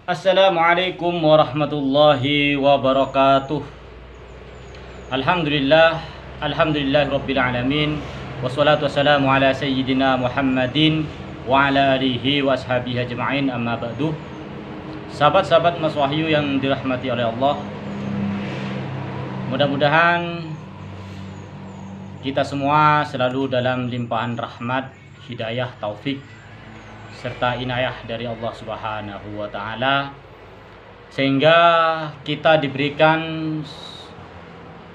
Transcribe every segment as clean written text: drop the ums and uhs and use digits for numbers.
Assalamualaikum warahmatullahi wabarakatuh. Alhamdulillah, alhamdulillah rabbil alamin. Wassalatu wassalamu ala sayyidina Muhammadin wa ala alihi wa ashabihi ajma'in, amma ba'du. Sahabat-sahabat Mas Wahyu yang dirahmati oleh Allah, mudah-mudahan kita semua selalu dalam limpahan rahmat, hidayah, taufik serta inayah dari Allah Subhanahu wa taala, sehingga kita diberikan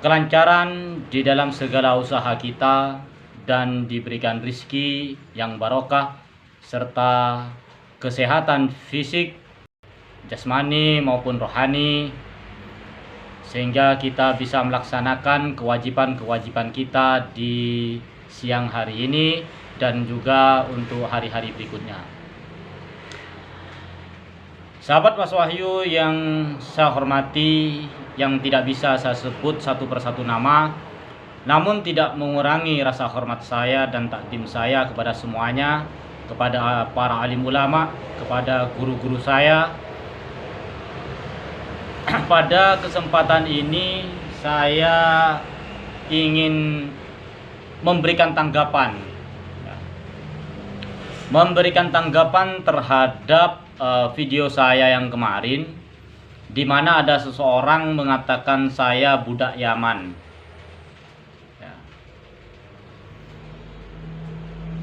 kelancaran di dalam segala usaha kita dan diberikan rizki yang barokah serta kesehatan fisik, jasmani maupun rohani, sehingga kita bisa melaksanakan kewajiban-kewajiban kita di siang hari ini dan juga untuk hari-hari berikutnya. Sahabat Mas Wahyu yang saya hormati, yang tidak bisa saya sebut satu persatu nama, namun tidak mengurangi rasa hormat saya dan takdim saya kepada semuanya, kepada para alim ulama, kepada guru-guru saya. Pada kesempatan ini saya ingin memberikan tanggapan terhadap video saya yang kemarin, di mana ada seseorang mengatakan saya budak Yaman.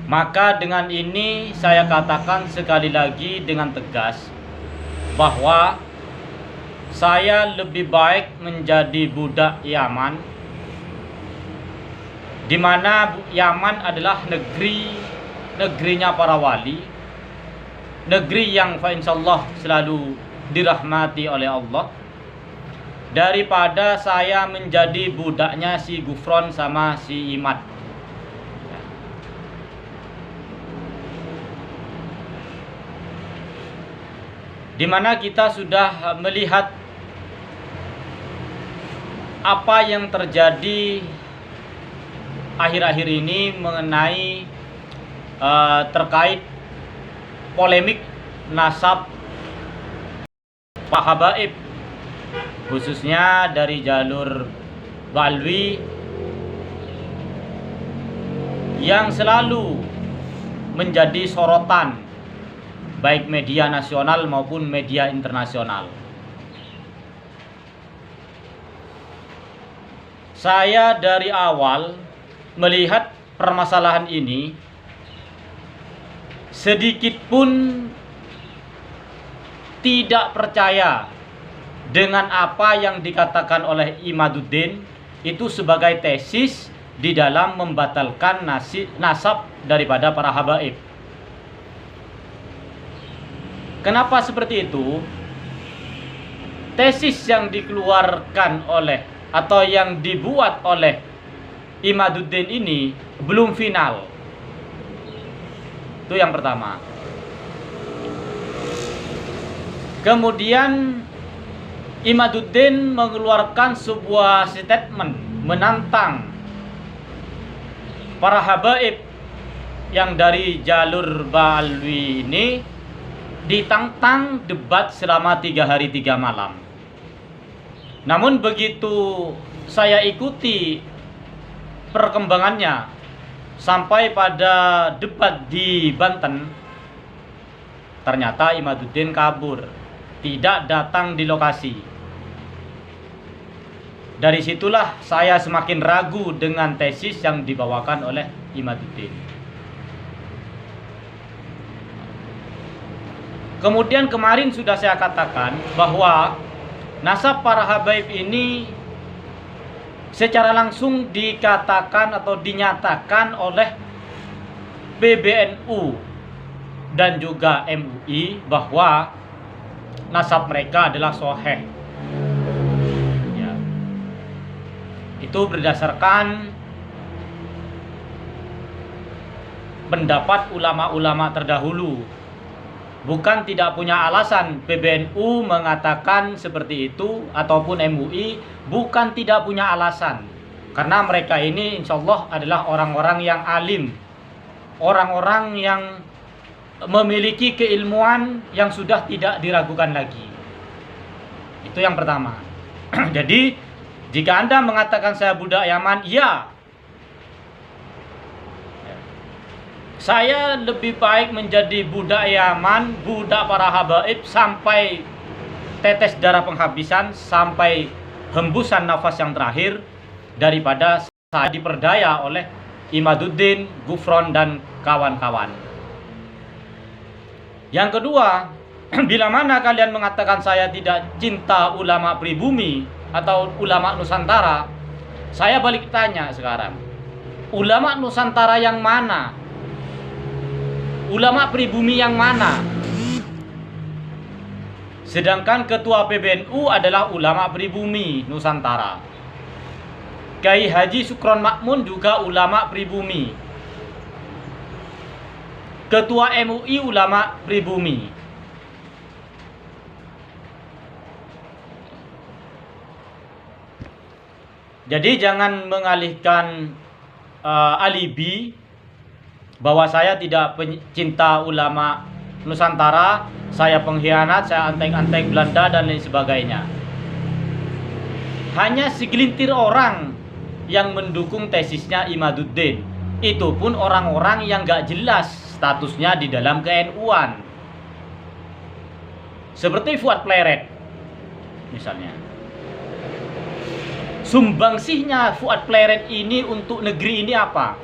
Maka dengan ini saya katakan sekali lagi dengan tegas bahwa saya lebih baik menjadi budak Yaman, di mana Yaman adalah negerinya para wali, negeri yang insyaallah selalu dirahmati oleh Allah, daripada saya menjadi budaknya si Gufron sama si Imad. Dimana kita sudah melihat apa yang terjadi akhir-akhir ini mengenai terkait polemik nasab Pak Habaib, khususnya dari jalur Balwi, yang selalu menjadi sorotan baik media nasional maupun media internasional. Saya dari awal melihat permasalahan ini sedikit pun tidak percaya dengan apa yang dikatakan oleh Imaduddin itu sebagai tesis di dalam membatalkan nasab daripada para habaib. Kenapa seperti itu? Tesis yang dikeluarkan oleh atau yang dibuat oleh Imaduddin ini belum final. Itu yang pertama. Kemudian Imaduddin mengeluarkan sebuah statement menantang para habaib yang dari jalur Balwi ini, ditantang debat selama 3 hari 3 malam. Namun begitu saya ikuti perkembangannya sampai pada debat di Banten, ternyata Imaduddin kabur, tidak datang di lokasi. Dari situlah saya semakin ragu dengan tesis yang dibawakan oleh Imaduddin. Kemudian kemarin sudah saya katakan bahwa nasab para habaib ini secara langsung dikatakan atau dinyatakan oleh PBNU dan juga MUI bahwa nasab mereka adalah sahih. Ya. Itu berdasarkan pendapat ulama-ulama terdahulu. Bukan tidak punya alasan PBNU mengatakan seperti itu ataupun MUI, bukan tidak punya alasan. Karena mereka ini insya Allah adalah orang-orang yang alim, orang-orang yang memiliki keilmuan yang sudah tidak diragukan lagi. Itu yang pertama. Jadi jika Anda mengatakan saya budak Yaman, ya, saya lebih baik menjadi budak Yaman, budak para habaib sampai tetes darah penghabisan, sampai hembusan nafas yang terakhir, daripada saya diperdaya oleh Imaduddin, Gufron, dan kawan-kawan. Yang kedua, bila mana kalian mengatakan saya tidak cinta ulama pribumi atau ulama Nusantara, saya balik tanya sekarang, ulama Nusantara yang mana? Ulama pribumi yang mana? Sedangkan ketua PBNU adalah ulama pribumi Nusantara. Kiai Haji Sukron Makmun juga ulama pribumi. Ketua MUI ulama pribumi. Jadi jangan mengalihkan alibi bahwa saya tidak pencinta ulama Nusantara, saya pengkhianat, saya anteng-anteng Belanda dan lain sebagainya. Hanya segelintir orang yang mendukung tesisnya Imaduddin. Itu pun orang-orang yang gak jelas statusnya di dalam ke-NU-an. Seperti Fuad Pleret misalnya. Sumbangsihnya Fuad Pleret ini untuk negeri ini apa?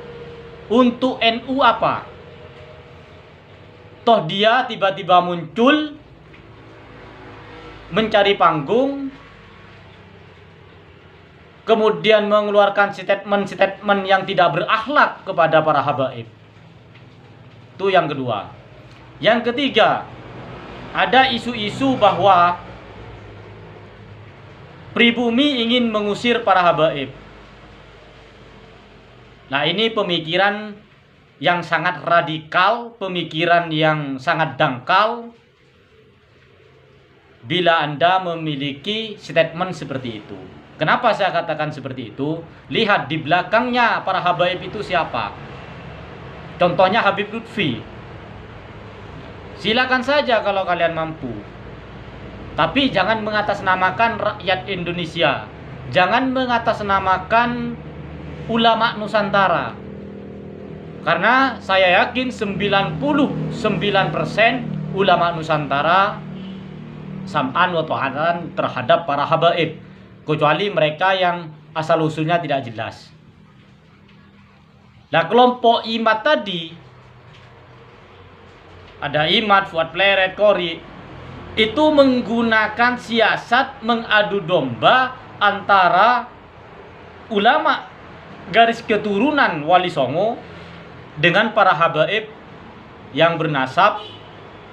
Untuk NU apa? Toh dia tiba-tiba muncul mencari panggung, kemudian mengeluarkan statement-statement yang tidak berakhlak kepada para habaib. Itu yang kedua. Yang ketiga, ada isu-isu bahwa pribumi ingin mengusir para habaib. Nah, ini pemikiran yang sangat radikal, pemikiran yang sangat dangkal bila Anda memiliki statement seperti itu. Kenapa saya katakan seperti itu? Lihat di belakangnya para habaib itu siapa. Contohnya Habib Lutfi. Silakan saja kalau kalian mampu. Tapi jangan mengatasnamakan rakyat Indonesia. Jangan mengatasnamakan ulama Nusantara. Karena saya yakin 99% ulama Nusantara sam'an wa ta'atan terhadap para habaib, kecuali mereka yang asal usulnya tidak jelas. Nah, kelompok Imad tadi, ada Imad, Fuad Pleret, Kori, itu menggunakan siasat mengadu domba antara ulama garis keturunan Wali Songo dengan para habaib yang bernasab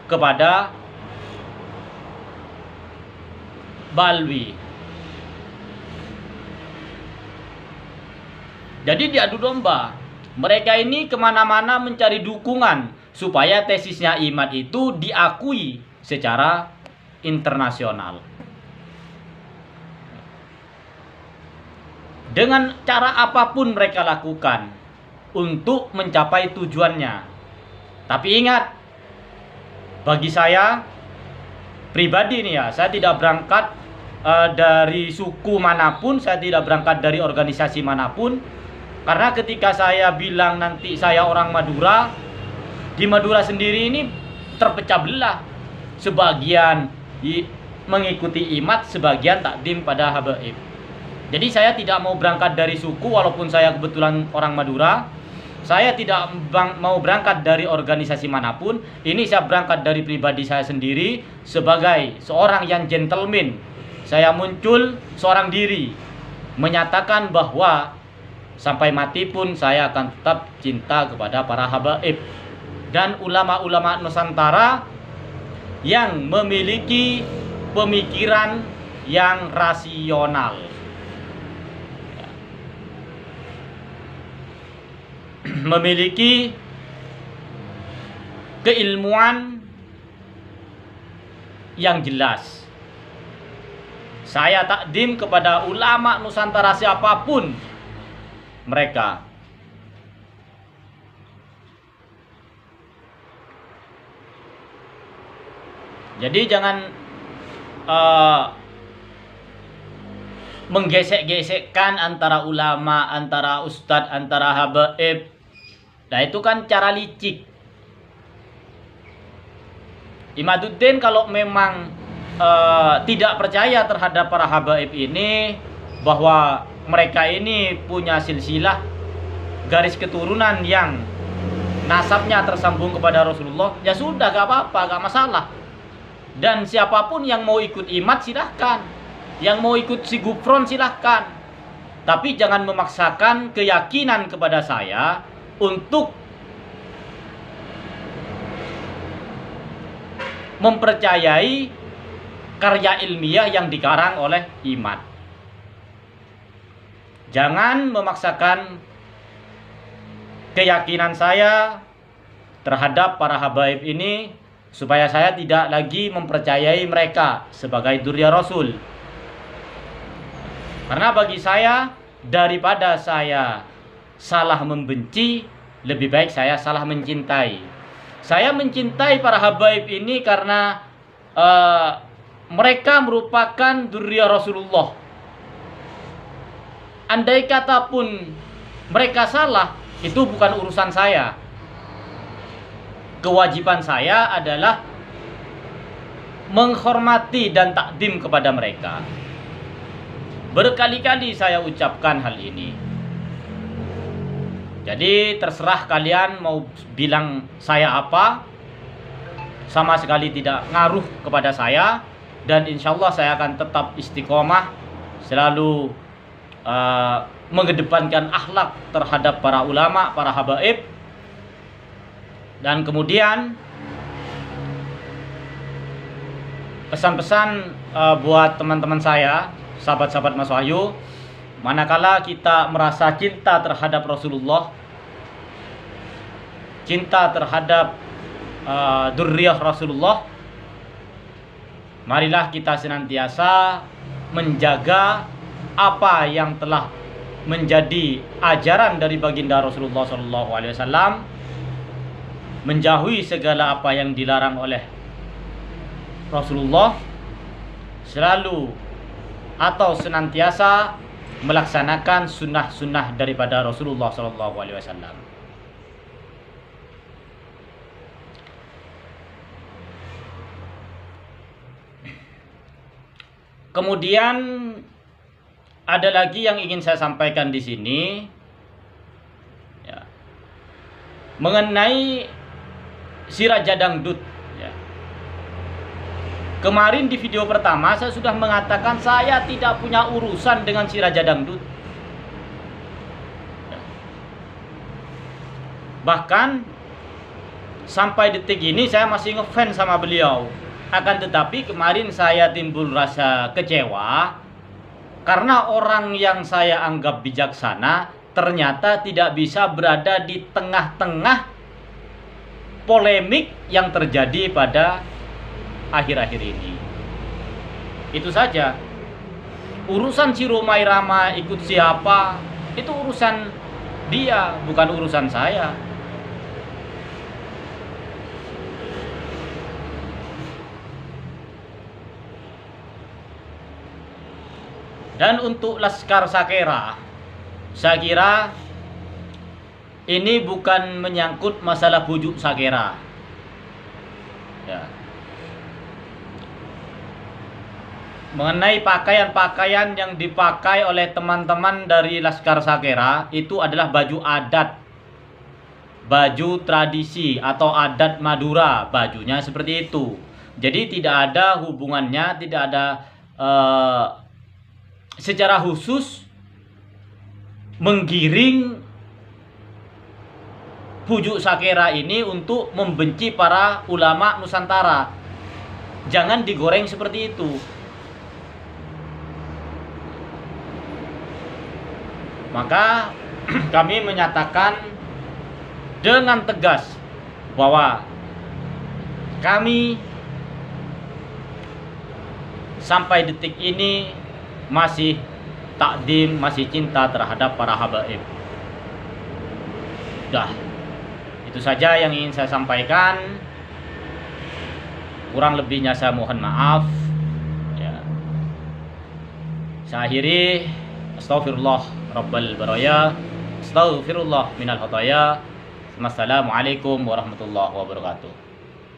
kepada Balwi. Jadi diadu domba. Mereka ini kemana-mana mencari dukungan supaya tesisnya Imad itu diakui secara internasional. Dengan cara apapun mereka lakukan untuk mencapai tujuannya. Tapi ingat, bagi saya pribadi nih ya, saya tidak berangkat dari suku manapun, saya tidak berangkat dari organisasi manapun. Karena ketika saya bilang nanti saya orang Madura, di Madura sendiri ini terpecah belah. Sebagian mengikuti Imad, sebagian takdim pada habaib. Jadi saya tidak mau berangkat dari suku, walaupun saya kebetulan orang Madura. Saya tidak mau berangkat dari organisasi manapun. Ini saya berangkat dari pribadi saya sendiri sebagai seorang yang gentleman. Saya muncul seorang diri, menyatakan bahwa sampai mati pun saya akan tetap cinta kepada para habaib dan ulama-ulama Nusantara yang memiliki pemikiran yang rasional. Memiliki keilmuan yang jelas. Saya takdim kepada ulama Nusantara siapapun mereka. Jadi jangan menggesek-gesekkan antara ulama, antara ustadz, antara habaib. Nah itu kan cara licik. Imaduddin kalau memang tidak percaya terhadap para habaib ini, bahwa mereka ini punya silsilah garis keturunan yang nasabnya tersambung kepada Rasulullah, ya sudah, gak apa-apa, gak masalah. Dan siapapun yang mau ikut Imad silahkan, yang mau ikut si Gufron silahkan, tapi jangan memaksakan keyakinan kepada saya untuk mempercayai karya ilmiah yang dikarang oleh Imad. Jangan memaksakan keyakinan saya terhadap para habaib ini supaya saya tidak lagi mempercayai mereka sebagai dzurriyyah Rasul. Karena bagi saya, daripada saya salah membenci, lebih baik saya salah mencintai. Saya mencintai para habaib ini karena mereka merupakan dzurriyyah Rasulullah. Andai kata pun mereka salah, itu bukan urusan saya. Kewajiban saya adalah menghormati dan takdim kepada mereka. Berkali-kali saya ucapkan hal ini. Jadi terserah kalian mau bilang saya apa, sama sekali tidak ngaruh kepada saya. Dan insya Allah saya akan tetap istiqomah, selalu mengedepankan akhlak terhadap para ulama, para habaib. Dan kemudian pesan-pesan buat teman-teman saya, sahabat-sahabat Mas Wahyu, manakala kita merasa cinta terhadap Rasulullah, cinta terhadap dzurriyyah Rasulullah, marilah kita senantiasa menjaga apa yang telah menjadi ajaran dari baginda Rasulullah SAW, menjauhi segala apa yang dilarang oleh Rasulullah, selalu atau senantiasa melaksanakan sunnah-sunnah daripada Rasulullah SAW. Kemudian ada lagi yang ingin saya sampaikan di sini, ya, mengenai si Raja Dangdut. Ya. Kemarin di video pertama saya sudah mengatakan saya tidak punya urusan dengan si Raja Dangdut. Ya. Bahkan sampai detik ini saya masih ngefans sama beliau. Akan tetapi kemarin saya timbul rasa kecewa karena orang yang saya anggap bijaksana ternyata tidak bisa berada di tengah-tengah polemik yang terjadi pada akhir-akhir ini. Itu saja. Urusan si Romai Rama ikut siapa, itu urusan dia, bukan urusan saya. Dan untuk Laskar Sakera, saya kira ini bukan menyangkut masalah bujuk Sakera. Ya. Mengenai pakaian-pakaian yang dipakai oleh teman-teman dari Laskar Sakera, itu adalah baju adat, baju tradisi atau adat Madura, bajunya seperti itu. Jadi tidak ada hubungannya, tidak ada secara khusus menggiring bujuk Sakera ini untuk membenci para ulama Nusantara. Jangan digoreng seperti itu. Maka kami menyatakan dengan tegas bahwa kami sampai detik ini masih takdim, masih cinta terhadap para habaib. Dah, itu saja yang ingin saya sampaikan. Kurang lebihnya saya mohon maaf. Ya. Saya akhiri, astaghfirullah rabbal baraya, astaghfirullah minal khataya. Wassalamualaikum warahmatullahi wabarakatuh.